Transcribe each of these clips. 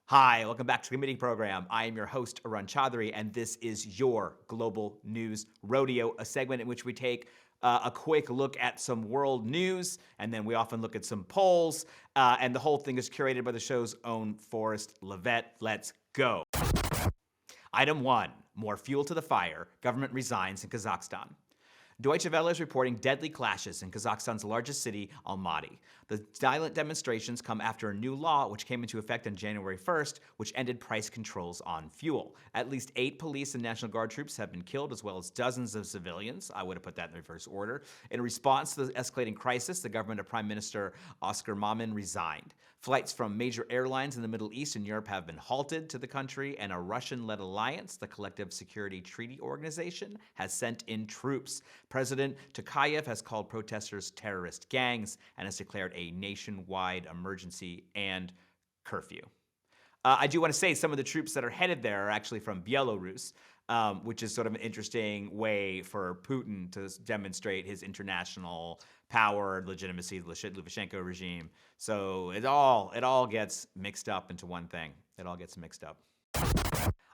Hi, welcome back to the committee program. I am your host, Arun Chaudhary, and this is your Global News Rodeo, a segment in which we take a quick look at some world news, and then we often look at some polls, and the whole thing is curated by the show's own Forrest, Lovette. Let's go. Item 1, more fuel to the fire. Government resigns in Kazakhstan. Deutsche Welle is reporting deadly clashes in Kazakhstan's largest city, Almaty. The violent demonstrations come after a new law which came into effect on January 1st, which ended price controls on fuel. At least 8 police and National Guard troops have been killed, as well as dozens of civilians. I would have put that in reverse order. In response to the escalating crisis, the government of Prime Minister Oscar Mamin resigned. Flights from major airlines in the Middle East and Europe have been halted to the country, and a Russian-led alliance, the Collective Security Treaty Organization, has sent in troops. President Tokayev has called protesters terrorist gangs and has declared a nationwide emergency and curfew. I do want to say some of the troops that are headed there are actually from Belarus, which is sort of an interesting way for Putin to demonstrate his international power, legitimacy, the Lukashenko regime. So it all gets mixed up into one thing. It all gets mixed up.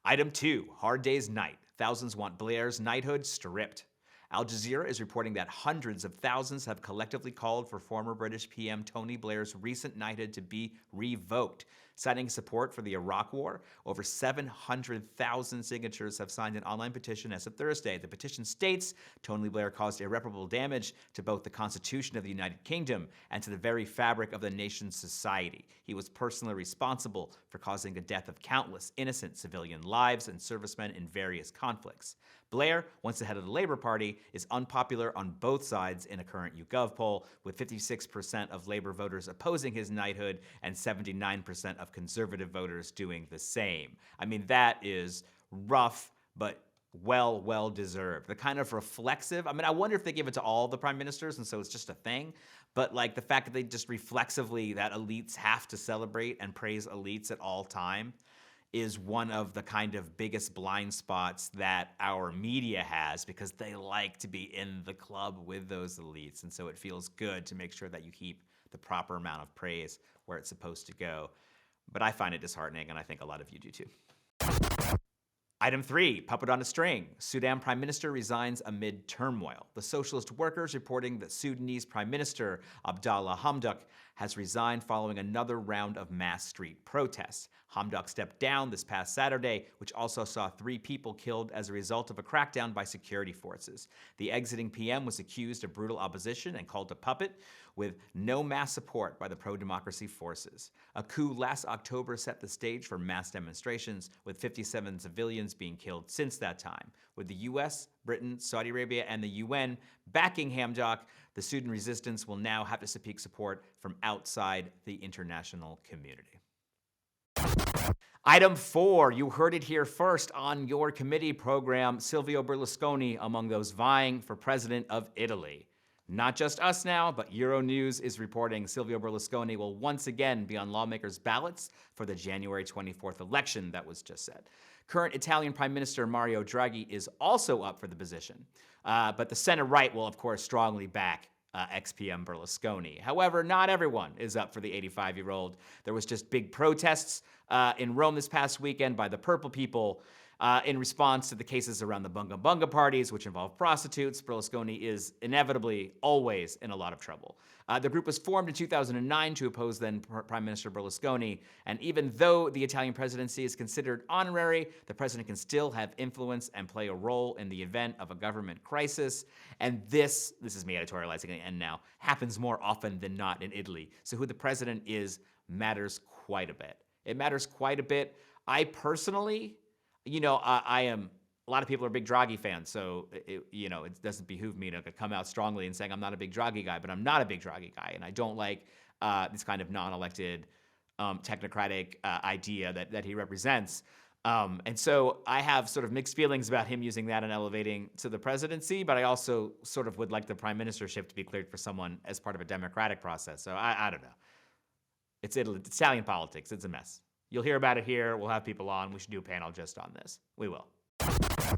Item 2, Hard Day's Night. Thousands want Blair's knighthood stripped. Al Jazeera is reporting that hundreds of thousands have collectively called for former British PM Tony Blair's recent knighthood to be revoked. Citing support for the Iraq War, over 700,000 signatures have signed an online petition as of Thursday. The petition states Tony Blair caused irreparable damage to both the Constitution of the United Kingdom and to the very fabric of the nation's society. He was personally responsible for causing the death of countless innocent civilian lives and servicemen in various conflicts. Blair, once the head of the Labour Party, is unpopular on both sides in a current YouGov poll, with 56% of Labour voters opposing his knighthood and 79% of Conservative voters doing the same. I mean, that is rough, but well deserved. The kind of reflexive, I wonder if they give it to all the prime ministers and so it's just a thing, but like the fact that they just reflexively, that elites have to celebrate and praise elites at all time, is one of the kind of biggest blind spots that our media has, because they like to be in the club with those elites. And so it feels good to make sure that you keep the proper amount of praise where it's supposed to go. But I find it disheartening, and I think a lot of you do too. Item 3, puppet on a string. Sudan Prime Minister resigns amid turmoil. The Socialist Workers reporting that Sudanese Prime Minister Abdallah Hamdok has resigned following another round of mass street protests. Hamdok stepped down this past Saturday, which also saw 3 people killed as a result of a crackdown by security forces. The exiting PM was accused of brutal opposition and called a puppet, with no mass support by the pro-democracy forces. A coup last October set the stage for mass demonstrations, with 57 civilians being killed since that time. With the US, Britain, Saudi Arabia, and the UN backing Hamdok, the Sudan resistance will now have to seek support from outside the international community. Item 4, you heard it here first on your committee program, Silvio Berlusconi among those vying for president of Italy. Not just us now, but Euronews is reporting Silvio Berlusconi will once again be on lawmakers' ballots for the January 24th election that was just said. Current Italian Prime Minister Mario Draghi is also up for the position, but the center-right will, of course, strongly back ex-PM Berlusconi. However, not everyone is up for the 85-year-old. There was just big protests in Rome this past weekend by the Purple People in response to the cases around the Bunga Bunga parties, which involve prostitutes. Berlusconi is inevitably always in a lot of trouble. The group was formed in 2009 to oppose then Prime Minister Berlusconi, and even though the Italian presidency is considered honorary, the president can still have influence and play a role in the event of a government crisis. And this is me editorializing at the end now, happens more often than not in Italy. So who the president is matters quite a bit. It matters quite a bit. I personally, I am, a lot of people are big Draghi fans, so it doesn't behoove me to come out strongly and saying I'm not a big Draghi guy, but I'm not a big Draghi guy, and I don't like this kind of non-elected technocratic idea that he represents. And so I have sort of mixed feelings about him using that and elevating to the presidency, but I also sort of would like the prime ministership to be cleared for someone as part of a democratic process. So I don't know. It's Italy, it's Italian politics. It's a mess. You'll hear about it here. We'll have people on. We should do a panel just on this. We will.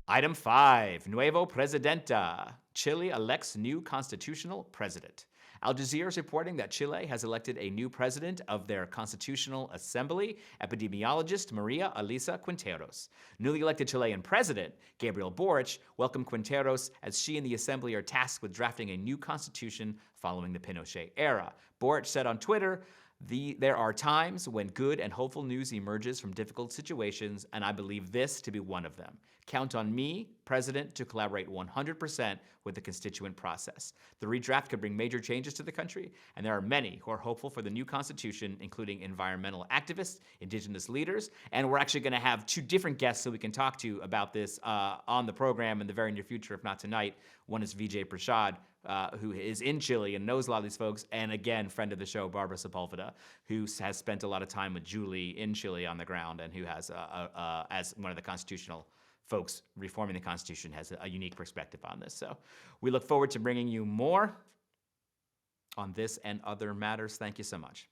Item 5, Nuevo Presidenta. Chile elects new constitutional president. Al Jazeera is reporting that Chile has elected a new president of their Constitutional Assembly, epidemiologist Maria Elisa Quinteros. Newly elected Chilean president, Gabriel Boric, welcomed Quinteros as she and the assembly are tasked with drafting a new constitution following the Pinochet era. Boric said on Twitter, there are times when good and hopeful news emerges from difficult situations, and I believe this to be one of them. Count on me, President, to collaborate 100% with the constituent process. The redraft could bring major changes to the country, and there are many who are hopeful for the new constitution, including environmental activists, indigenous leaders, and we're actually going to have two different guests so we can talk to about this on the program in the very near future, if not tonight. One is Vijay Prashad, who is in Chile and knows a lot of these folks, and again, friend of the show, Barbara Sepulveda, who has spent a lot of time with Julie in Chile on the ground, and who has, as one of the constitutional folks reforming the Constitution, has a unique perspective on this. So we look forward to bringing you more on this and other matters. Thank you so much.